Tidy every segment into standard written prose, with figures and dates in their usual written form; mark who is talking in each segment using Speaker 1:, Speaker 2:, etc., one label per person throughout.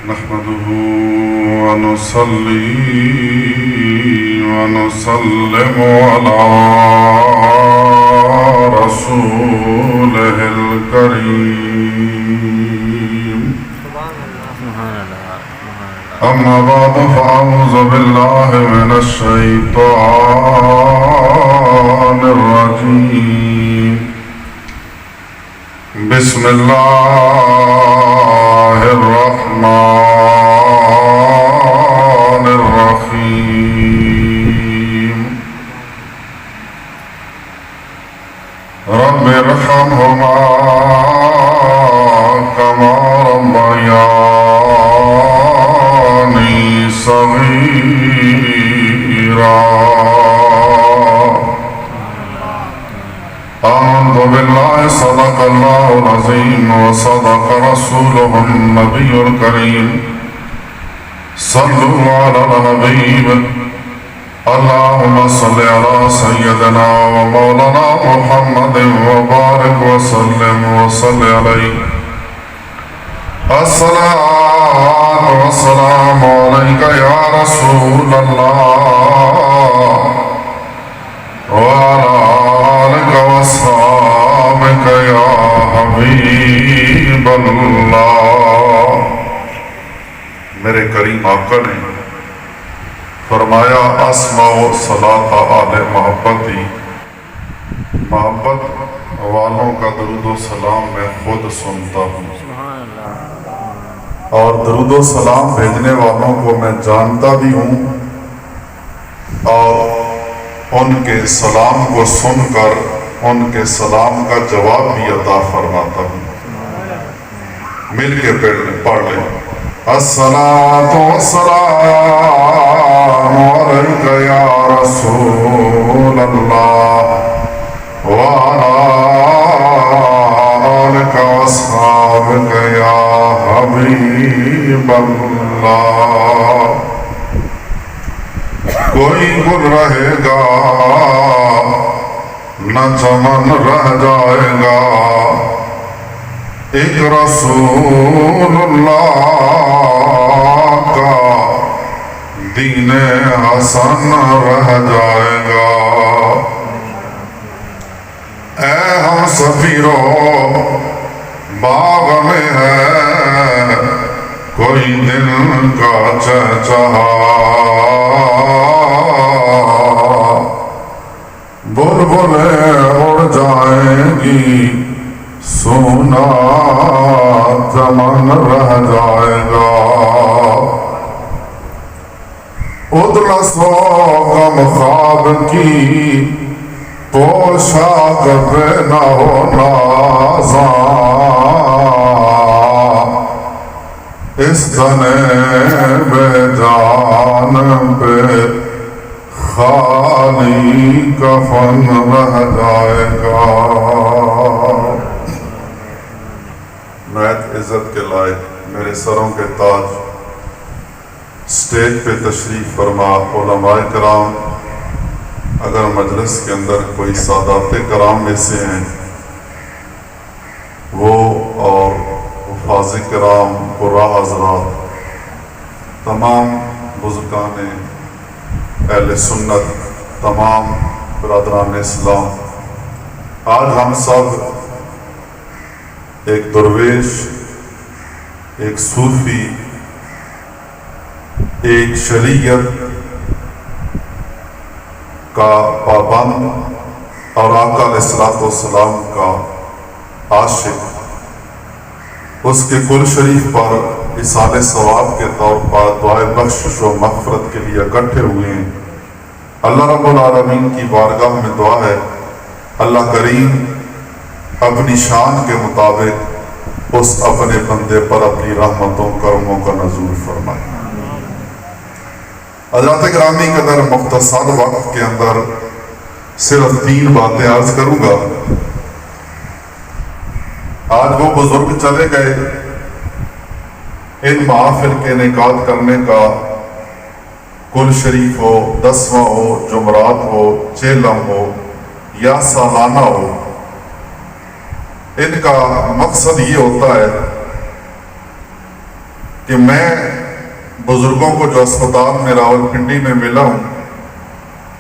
Speaker 1: نحمده ونصلي ونسلم على رسوله الكريم أما بعد فأعوذ بالله من الشيطان الرجيم بسم الله الرحمن الرحيم رب ارحمهما كما ربياني صغيرا آمنت بالله صدق الله العظيم وصدق رسوله النبي الكريم صلوا على الحبيب اللهم صل على سيدنا ومولانا محمد وبارك وسلم وصل عليه الصلاة والسلام عليك يا رسول الله وعلى آلك وأصحابك يا حبیب اللہ۔ میرے کریم آقا نے فرمایا اسمعوا صلاۃ آل محبتی، محبت والوں کا درود و سلام میں خود سنتا ہوں، اور درود و سلام بھیجنے والوں کو میں جانتا بھی ہوں، اور ان کے سلام کو سن کر ان کے سلام کا جواب بھی عطا فرماتا ہوں۔ مل کے پڑھ لیں الصلاۃ والسلام علیک یا رسول اللہ وعلی آلک واصحابک یا حبیب اللہ۔ کوئی گل رہے گا نہ چمن رہ جائے گا، ایک رسول اللہ کا دین حسن رہ جائے گا۔ اے ہم سفیرو باغ میں ہے کوئی دل کا چہچہا، بلبلیں اڑ جائیں گی سونا چمن رہ جائے گا، ادلسو غم خواب کی پوشاک پہ نہ ہو نازاں، اس تنے بے جان پہ خالی کفن رہ جائے گا۔ نہایت عزت کے لائق میرے سروں کے تاج، اسٹیج پہ تشریف فرما علماء کرام، اگر مجلس کے اندر کوئی سادات کرام میں سے ہیں وہ، اور حفاظ کرام، قراء حضرات، تمام بزرگان اہل سنت، تمام برادران اسلام، آج ہم سب ایک درویش، ایک صوفی، ایک شریعت کا پابند اور آقا علیہ السلام کا عاشق، اس کے کل شریف پر اصال ثواب کے طور پر دعائے بخشش و مغفرت کے لیے اکٹھے ہوئے ہیں۔ اللہ رب العالمین کی بارگاہ میں دعا ہے اللہ کریم اپنی شان کے مطابق اس اپنے بندے پر اپنی رحمتوں کرموں کا نزول فرمائے۔ حضرات گرامی قدر مختصر وقت کے اندر صرف 3 باتیں عرض کروں گا۔ آج وہ بزرگ چلے گئے، ان محافل کے انعقاد کرنے کا کل شریف ہو، 10واں ہو، جمعرات ہو، چیلم ہو یا سالانہ ہو، ان کا مقصد یہ ہوتا ہے کہ میں بزرگوں کو جو اسپتال میں راولپنڈی میں ملا ہوں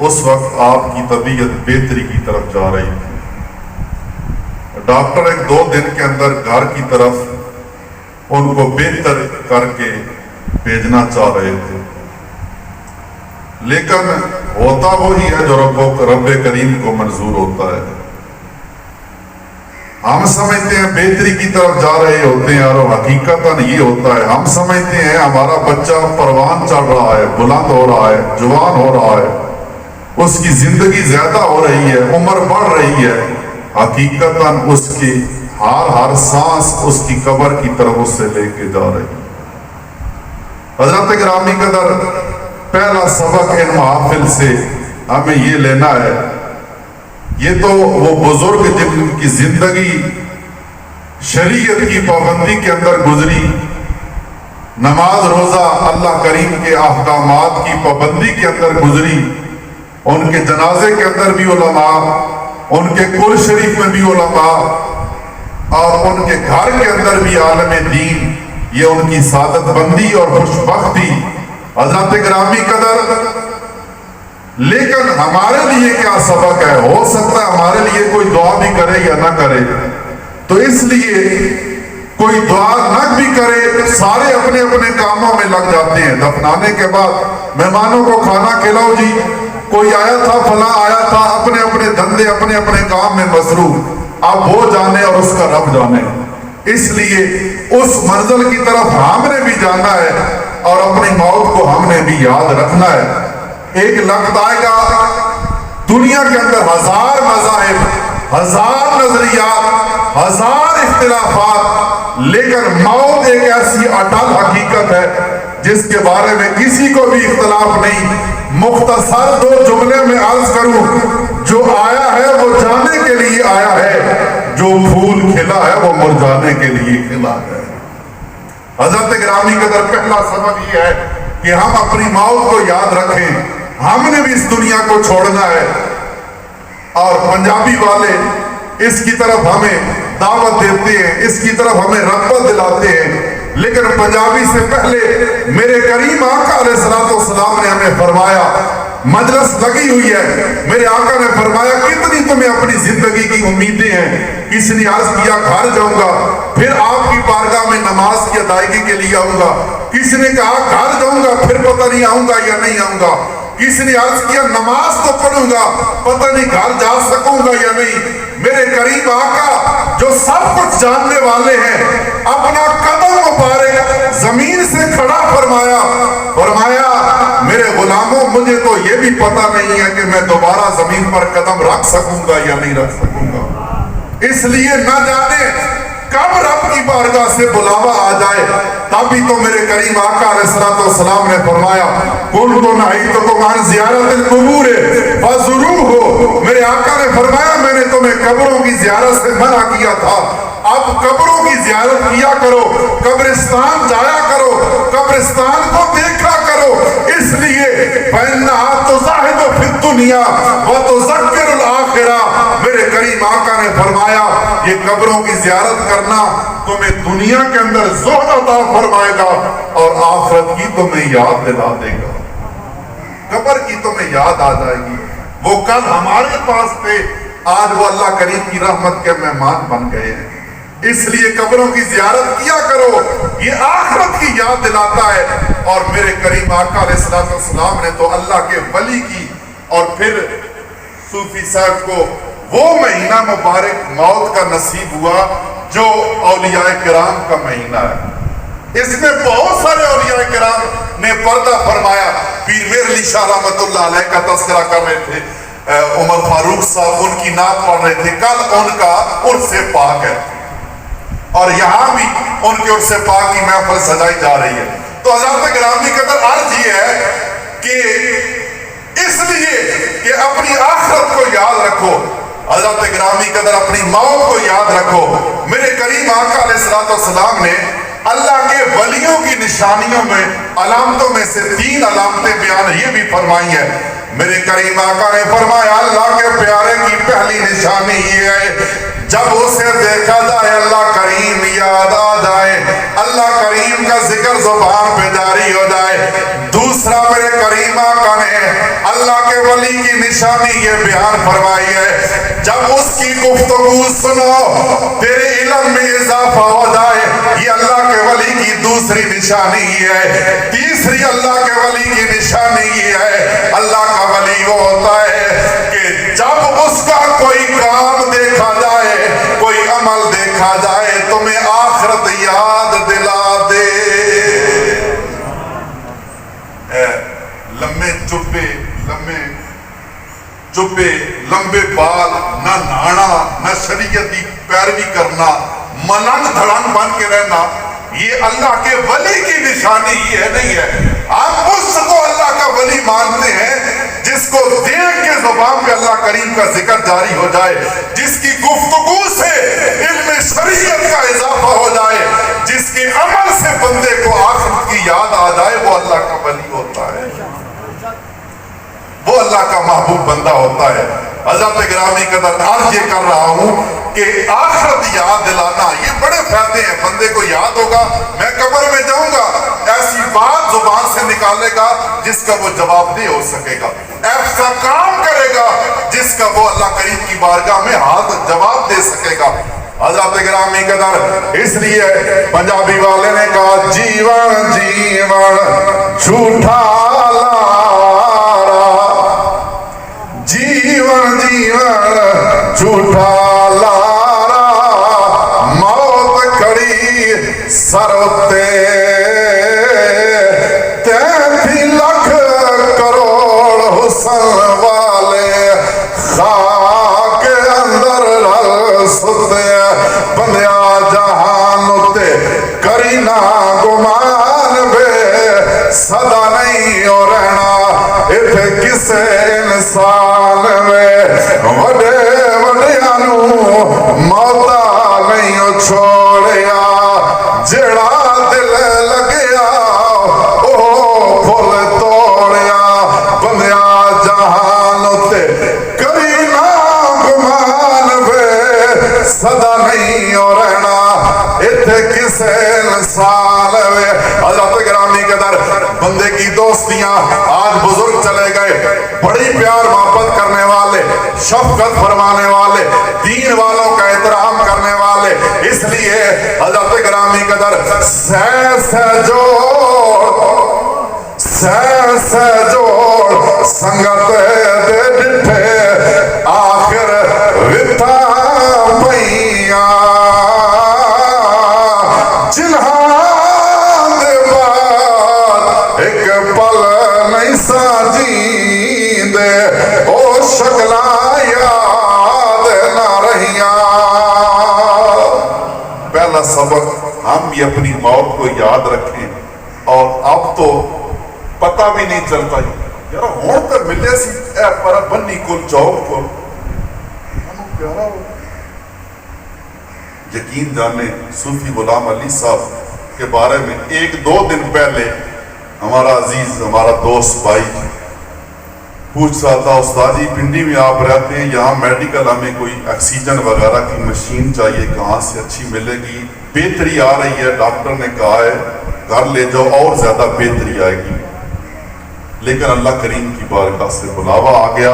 Speaker 1: اس وقت آپ کی طبیعت بہتری کی طرف جا رہی تھی۔ ڈاکٹر ایک 2 دن کے اندر گھر کی طرف ان کو بہتر کر کے بھیجنا چاہ رہے تھے، لیکن ہوتا وہی ہے جو رب کریم کو منظور ہوتا ہے۔ ہم سمجھتے ہیں بہتری کی طرف جا رہے ہوتے ہیں، اور حقیقتاً یہ ہوتا ہے ہم سمجھتے ہیں ہمارا بچہ پروان چڑھ رہا ہے، بلند ہو رہا ہے، جوان ہو رہا ہے، اس کی زندگی زیادہ ہو رہی ہے، عمر بڑھ رہی ہے، حقیقتاً اس کی ہر سانس اس کی قبر کی طرف اس سے لے کے جا رہی ہے۔ حضرت گرامی قدر، پہلا سبق ان محافل سے ہمیں یہ لینا ہے، یہ تو وہ بزرگ جن کی زندگی شریعت کی پابندی کے اندر گزری، نماز روزہ اللہ کریم کے احکامات کی پابندی کے اندر گزری، ان کے جنازے کے اندر بھی علماء، ان کے قبر شریف میں بھی علماء، اور ان کے گھر کے اندر بھی عالم دین، یہ ان کی سعادت بندی اور خوشبختی حضرت گرامی قدر۔ لیکن ہمارے لیے کیا سبق ہے؟ ہو سکتا ہے ہمارے لیے کوئی دعا بھی کرے یا نہ کرے، تو اس لیے کوئی دعا نہ بھی کرے، سارے اپنے اپنے کاموں میں لگ جاتے ہیں۔ دفنانے کے بعد مہمانوں کو کھانا کھلاؤ جی، کوئی آیا تھا، فلاں آیا تھا، اپنے اپنے دھندے اپنے اپنے کام میں مصروف، اب وہ جانے اور اس کا رب جانے۔ اس لیے اس منزل کی طرف ہم نے بھی جانا ہے، اور اپنی موت کو ہم نے بھی یاد رکھنا ہے۔ ایک وقت آئے گا دنیا کے اندر 1000 مذاہب، 1000 نظریات، 1000 اختلافات، لیکن موت ایک ایسی اٹل حقیقت ہے جس کے بارے میں کسی کو بھی اختلاف نہیں۔ مختصر 2 جملے میں عرض کروں، جو آیا ہے وہ جانے کے لیے آیا ہے، جو پھول کھلا ہے وہ مرجھانے کے لیے کھلا ہے۔ حضرت گرامی قدر، پہلا سبب یہ ہے کہ ہم اپنی موت کو یاد رکھیں، ہم نے بھی اس دنیا کو چھوڑنا ہے، اور پنجابی والے اس کی طرف ہمیں دعوت دیتے ہیں، اس کی طرف ہمیں رغبت دلاتے ہیں، لیکن پنجابی سے پہلے میرے کریم آقا علیہ السلام نے ہمیں فرمایا، مجلس لگی ہوئی ہے، میرے آقا نے فرمایا کتنی تمہیں اپنی زندگی کی امیدیں ہیں؟ کسی نے عرض کیا گھر جاؤں گا، پھر آپ کی بارگاہ میں نماز کی ادائیگی کے لیے آؤں گا، کسی نے کہا گھر جاؤں گا، پھر پتہ نہیں آؤں گا یا نہیں آؤں گا، کسی نے عرض کیا نماز تو پڑھوں گا، پتہ نہیں گھر جا سکوں گا یا نہیں۔ میرے قریب آقا جو سب کچھ جاننے والے ہیں، اپنا قدم مبارک زمین سے کھڑا فرمایا میرے غلاموں، مجھے تو یہ بھی پتہ نہیں ہے کہ میں دوبارہ زمین پر قدم رکھ سکوں گا یا نہیں رکھ سکوں گا، اس لیے نہ جانے کب رب کی بارگاہ سے بلاوا آ جائے۔ تبھی تو میرے کریم آقا علیہ السلام نے فرمایا کنتُ نہیتکم عن زیارت القبور فزوروہ، میرے آقا نے فرمایا میں نے تمہیں قبروں کی زیارت سے منع کیا تھا، اب قبروں کی زیارت کیا کرو، قبرستان جایا کرو، قبرستان کو دیکھا کرو، اس لیے فَإِنَّهَا تُزَاحِدُ فِي الدُّنْيَا وَتُذَكِّرُ الْآخِرَةَ۔ میرے کریم آقا نے فرمایا یہ قبروں کی زیارت کرنا تمہیں دنیا کے اندر زہد عطا فرمائے گا اور آخرت کی تمہیں یاد دلا دے گا، قبر کی تمہیں یاد آ جائے گی۔ وہ کل ہمارے پاس تھے، آج وہ اللہ کریم کی رحمت کے مہمان بن گئے ہیں، اس لیے قبروں کی زیارت کیا کرو، یہ آخرت کی یاد دلاتا ہے۔ اور میرے کریم آقا علیہ السلام نے تو اللہ کے ولی کی اور پھر صوفی صاحب کو وہ مہینہ مبارک موت کا نصیب ہوا جو اولیاء کرام کا مہینہ ہے، اس میں بہت سارے اولیاء کرام نے پردہ فرمایا۔ پیر میر علی شاہ رحمۃ اللہ علیہ کا تذکرہ کر رہے تھے، عمر فاروق صاحب ان کی نعت پڑھ رہے تھے، کل ان کا عرس پاک ہے اور یہاں بھی ان کے عرس پاک کی محفل سجائی جا رہی ہے۔ تو حضرات گرامی قدر عرض یہ ہے کہ اس لیے کہ اپنی آخرت کو یاد رکھو، حضرت گرامی قدر اپنی موت کو یاد رکھو۔ میرے کریم آقا علیہ السلام نے اللہ کے ولیوں کی نشانیوں میں علامتوں میں سے 3 علامتیں بیان یہ بھی فرمائی ہیں۔ میرے کریم آقا نے فرمایا اللہ کے پیارے کی پہلی نشانی یہ ہے جب اسے دیکھا جائے اللہ کریم یاد آ جائے، اللہ کریم کا ذکر زبان پہ جاری ہو جائے۔ دوسرا میرے کریم آقا نے اللہ کے ولی کی نشانی یہ بیان فرمائی ہے، جب اس کی گفتگو سنو تیرے علم میں اضافہ ہو جائے، یہ اللہ کے ولی کی دوسری نشانی یہ ہے۔ تیسری اللہ کے ولی کی نشانی یہ ہے، اللہ کا ولی وہ ہوتا ہے کہ جب اس کا کوئی کام دیکھا جائے، کوئی عمل دیکھا جائے، تمہیں آخرت یاد دلا دے۔ لمبے چبے لمبے بال، نہ نہانا، نہ شریعت کی پیروی کرنا، ملنگ دھڑنگ بن کے رہنا، یہ اللہ کے ولی کی نشانی یہ نہیں ہے۔ ہم اس کو اللہ کا ولی مانتے ہیں جس کو دیکھ کے زبان پہ اللہ کریم کا ذکر جاری ہو جائے، جس کی گفتگو سے علم شریعت کا اضافہ ہو جائے، جس کے عمل سے بندے کو آخرت کی یاد آ جائے، وہ اللہ کا ولی ہوتا ہے، وہ اللہ کا محبوب بندہ ہوتا ہے۔ حضرت گرامی قدر عرض یہ کر رہا ہوں کہ آخرت یاد دلانا یہ بڑے فائدے ہیں۔ بندے کو یاد ہوگا میں قبر میں جاؤں گا، ایسی بات زبان سے نکالے گا جس کا وہ جواب دہ ہو سکے گا، ایسا کام کرے گا جس کا وہ اللہ کریم کی بارگاہ میں ہاتھ جواب دے سکے گا۔ حضرت گرامی قدر اس لیے پنجابی والے نے کہا جیون جیون جھوٹا لارا، جیون جیون جھوٹا لارا، موت کھڑی سر اتے 33 لاکھ کروڑ حسن والے خاک اندر رل ستے، بندیا جہان اتے کری نہ گمان بے صدا نہیں ہو رہنا، اتھے کسے انسان میں وڈے وڈیانو موتا نہیں چھوڑیا، جڑا دل لگیا او پھول توڑیا، بندیا جہان اتے کری نہ گمان بے صدا نہیں ہو رہنا، اتھے کسے انسان میں۔ حضرت گرامی قدر بندے کی دوستیاں آج بزرگ چلے گئے، بڑی پیار محبت کرنے والے، شفقت فرمانے والے، دین والوں کا احترام کرنے والے، اس لیے حضرت گرامی قدر سہ جوڑ سنگت دے ڈٹھے آخر وتھا پئیاں، جنہاں دے بعد ایک پل نہیں سا جیندے، او شکلاں یاد نہ رہیاں۔ پہلا سبق ہم بھی اپنی موت کو یاد رکھیں، اور اب تو پتہ بھی نہیں چلتا یار ہون تے ملے سی اے پر بنی کل چوک کو پیارا ہو۔ یقین جانے صوفی غلام علی صاحب کے بارے میں 1-2 دن پہلے ہمارا عزیز ہمارا دوست بھائی پوچھ رہا تھا، استاد جی پنڈی میں آپ رہتے ہیں، یہاں میڈیکل ہمیں کوئی آکسیجن وغیرہ کی مشین چاہیے، کہاں سے اچھی ملے گی؟ بہتری آ رہی ہے، ڈاکٹر نے کہا ہے گھر لے جاؤ اور زیادہ بہتری آئے گی، لیکن اللہ کریم کی بارگاہ سے بلاوا آ گیا۔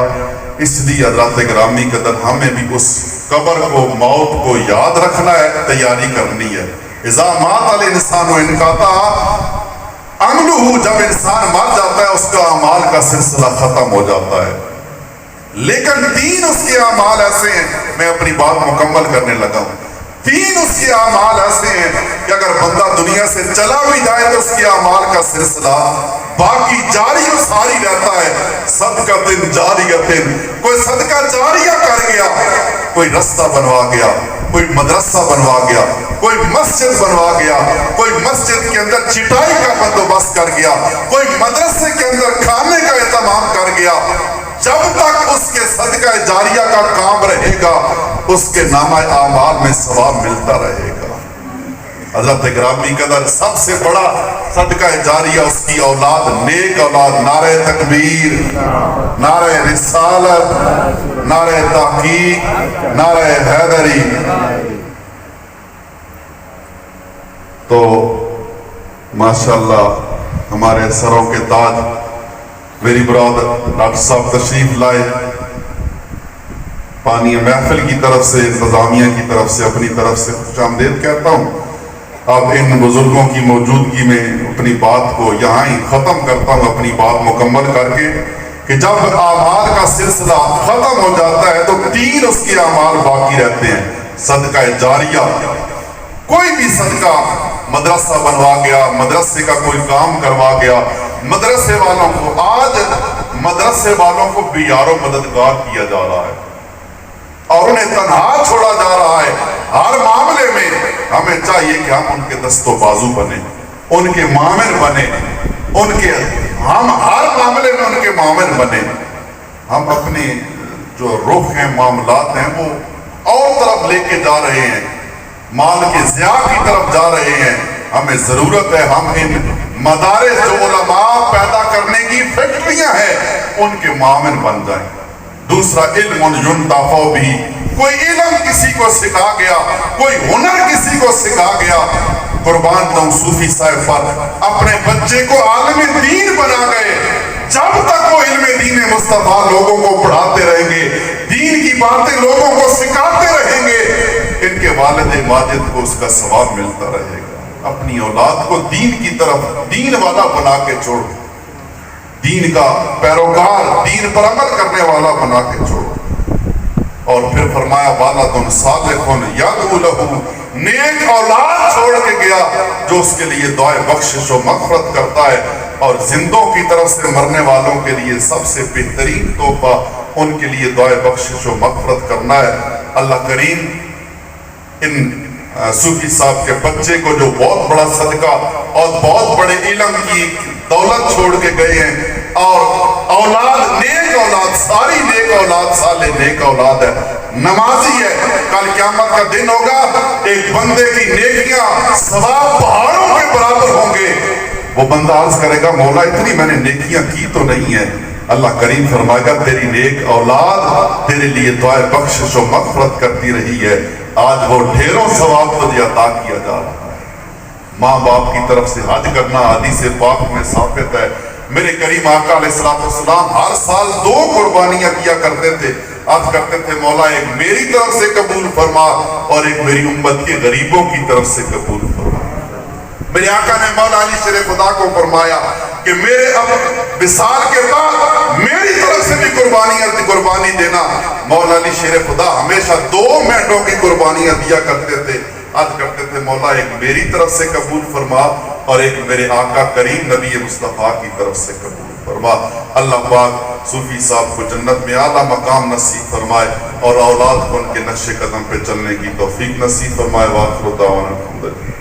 Speaker 1: اس لیے حضرات گرامی قدر ہمیں بھی اس قبر کو، موت کو یاد رکھنا ہے، تیاری کرنی ہے۔ اذا مات الانسان انقطع عملہ، جب انسان مر جاتا ہے اس کا اعمال کا سلسلہ ختم ہو جاتا ہے، لیکن 3 اس کے اعمال ایسے ہیں، میں اپنی بات مکمل کرنے لگا ہوں، 3 اس کے اعمال ایسے ہیں کہ اگر بندہ دنیا سے چلا بھی جائے تو اس کے اعمال کا سلسلہ باقی جاری و ساری رہتا ہے۔ صدقۃ جاریۃ، کوئی صدقہ جاریہ کر گیا، کوئی رستہ بنوا گیا، کوئی مدرسہ بنوا گیا، کوئی مسجد بنوا گیا، کوئی مسجد کے اندر چٹائی کا بندوبست کر گیا، کوئی مدرسے کے اندر کھانے کا اہتمام کر گیا، جب تک اس کے صدقہ جاریہ کا کام رہے گا اس کے نامہ اعمال میں ثواب ملتا رہے گا۔ حضرت گرامی قدر سب سے بڑا صدقہ جاریہ اس کی اولاد، نیک اولاد. نعرہ تکبیر، نعرہ رسالت، نعرہ تحقیق، نعرہ حیدری. تو ماشاءاللہ ہمارے سروں کے تاج میری برادر ڈاکٹر صاحب تشریف لائے. پانی محفل کی طرف سے، انتظامیہ کی طرف سے، اپنی طرف سے خوش آمدید کہتا ہوں. اب ان بزرگوں کی موجودگی میں اپنی بات کو یہاں ہی ختم کرتا ہوں، اپنی بات مکمل کر کے کہ جب اعمال کا سلسلہ ختم ہو جاتا ہے تو 3 اس کے اعمال باقی رہتے ہیں. صدقہ جاریہ، کوئی بھی صدقہ، مدرسہ بنوا گیا، مدرسے کا کوئی کام کروا گیا، مدرسے والوں کو، آج مدرسے والوں کو بیار و مددگار کیا جا رہا ہے اور انہیں تنہا چھوڑا جا رہا ہے. ہر معاملے میں ہمیں چاہیے کہ ہم ان کے دست و بازو بنیں، ان کے معاون بنیں، ہم ہر معاملے میں ان کے معاون بنیں. ہم اپنے جو رخ ہیں، معاملات ہیں، وہ اور طرف لے کے جا رہے ہیں، مال کے ضیاع کی طرف جا رہے ہیں. ہمیں ضرورت ہے ہم ان مدارس جو علماء پیدا کرنے کی فیکٹریاں ہیں ان کے معاون بن جائیں. دوسرا، علم ینتفع بھی، کوئی علم کسی کو سکھا گیا، کوئی ہنر کسی کو سکھا گیا. قربان جاؤں صوفی صاحب پر، اپنے بچے کو عالم دین بنا گئے. جب تک وہ علم دین مصطفیٰ لوگوں کو پڑھاتے رہیں گے، دین کی باتیں لوگوں کو سکھاتے رہیں گے، ان کے والد ماجد کو اس کا ثواب ملتا رہے گا. اپنی اولاد کو دین کی طرف، دین والا بنا کے چھوڑ، دین کا پیروکار، دین پر عمل کرنے والا بنا کے چھوڑو. اور پھر فرمایا والد صالح یدعو لہ، نیک اولاد چھوڑ کے گیا جو اس کے لیے دعائے بخشش و مغفرت کرتا ہے. اور زندوں کی طرف سے مرنے والوں کے لیے سب سے بہترین تحفہ ان کے لیے دعائے بخشش و مغفرت کرنا ہے. اللہ کریم ان صوفی صاحب کے بچے کو جو بہت بڑا صدقہ اور بہت بڑے علم کی دولت چھوڑ کے گئے ہیں، اور اولاد، نیک اولاد، ساری نیک اولاد، صالح نیک اولاد ہے، نمازی ہے. کل قیامت کا دن ہوگا، ایک بندے کی نیکیاں ثواب پہاڑوں کے برابر ہوں گے. وہ بندہ عرض کرے گا مولا اتنی میں نے نیکیاں کی تو نہیں ہے. اللہ کریم فرمائے گا تیری نیک اولاد تیرے لیے دعائے بخشش و مغفرت کرتی رہی ہے، آج وہ ڈھیروں ثواب تجھے عطا کیا جا رہا ہے. ماں باپ کی طرف سے حج کرنا حدیث پاک میں ثابت ہے. میرے کریم آقا علیہ السلام ہر سال 2 قربانیاں کیا کرتے تھے. عرض کرتے تھے مولا ایک میری طرف سے قبول فرما اور ایک میری امت کے غریبوں کی طرف سے قبول فرما. میرے آقا نے مولا علی شیر خدا کو فرمایا کہ میرے اب وصال کے بعد میری طرف سے بھی قربانی دینا. مولا علی شیر خدا ہمیشہ 2 مینڈوں کی قربانیاں دیا کرتے تھے. عرض کرتے تھے مولا ایک میری طرف سے قبول فرما اور ایک میرے آقا کریم نبی مصطفیٰ کی طرف سے قبول فرما. اللہ پاک صوفی صاحب کو جنت میں اعلیٰ مقام نصیب فرمائے اور اولاد کو ان کے نقش قدم پہ چلنے کی توفیق نصیب فرمائے. وآخر دعوانا الحمدللہ.